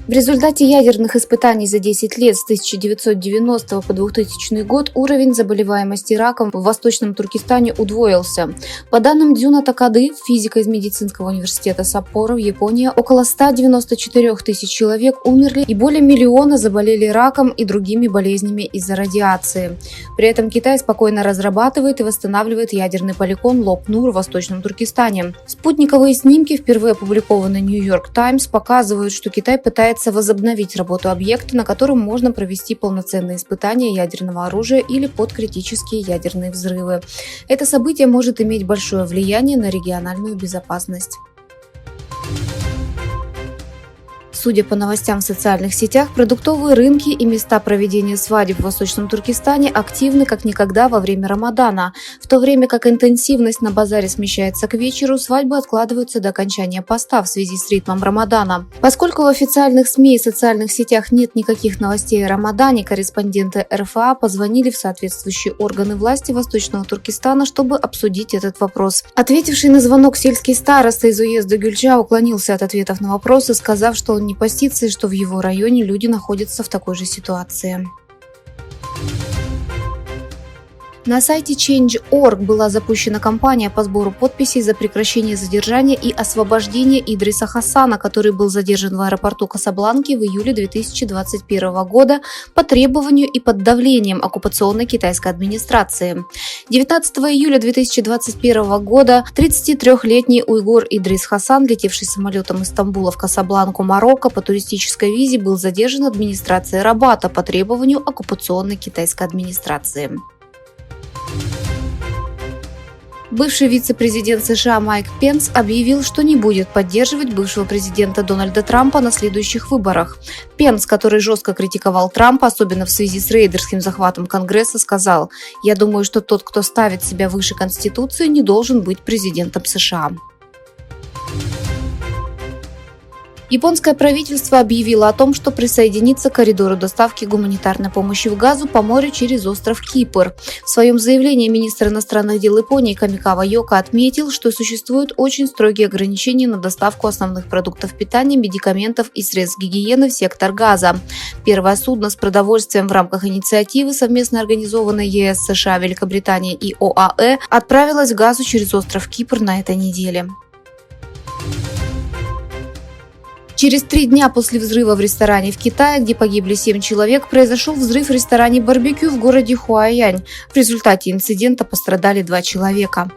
В результате ядерных испытаний за 10 лет с 1990 по 2000 год уровень заболеваемости раком в Восточном Туркестане удвоился. По данным Дзюна Такады, физика из медицинского университета Саппоро в Японии, около 194 тысяч человек умерли и более миллиона заболели раком и другими болезнями из-за радиации. При этом Китай спокойно разрабатывает и восстанавливает ядерный полигон Лоп-Нур в Восточном Туркестане. Спутниковые снимки, впервые опубликованные New York Times, показывают, что Китай пытается возобновить работу объекта, на котором можно провести полноценные испытания ядерного оружия или подкритические ядерные взрывы. Это событие может иметь большое влияние на региональную безопасность. Судя по новостям в социальных сетях, продуктовые рынки и места проведения свадеб в Восточном Туркестане активны как никогда во время Рамадана. В то время как интенсивность на базаре смещается к вечеру, свадьбы откладываются до окончания поста в связи с ритмом Рамадана. Поскольку в официальных СМИ и социальных сетях нет никаких новостей о Рамадане, корреспонденты РФА позвонили в соответствующие органы власти Восточного Туркестана, чтобы обсудить этот вопрос. Ответивший на звонок сельский староста из уезда Гюльджа уклонился от ответов на вопросы, сказав, что он не постится и что в его районе люди находятся в такой же ситуации. На сайте Change.org была запущена кампания по сбору подписей за прекращение задержания и освобождения Идриса Хасана, который был задержан в аэропорту Касабланки в июле 2021 года по требованию и под давлением оккупационной китайской администрации. 19 июля 2021 года 33-летний уйгур Идрис Хасан, летевший самолетом из Стамбула в Касабланку, Марокко по туристической визе, был задержан администрацией Рабата по требованию оккупационной китайской администрации. Бывший вице-президент США Майк Пенс объявил, что не будет поддерживать бывшего президента Дональда Трампа на следующих выборах. Пенс, который жестко критиковал Трампа, особенно в связи с рейдерским захватом Конгресса, сказал: «Я думаю, что тот, кто ставит себя выше Конституции, не должен быть президентом США». Японское правительство объявило о том, что присоединится к коридору доставки гуманитарной помощи в Газу по морю через остров Кипр. В своем заявлении министр иностранных дел Японии Камикава Йоко отметил, что существуют очень строгие ограничения на доставку основных продуктов питания, медикаментов и средств гигиены в сектор Газа. Первое судно с продовольствием в рамках инициативы, совместно организованной ЕС, США, Великобританией и ОАЭ, отправилось в Газу через остров Кипр на этой неделе. Через 3 дня после взрыва в ресторане в Китае, где погибли 7 человек, произошел взрыв в ресторане «Барбекю» в городе Хуайянь. В результате инцидента пострадали 2 человека.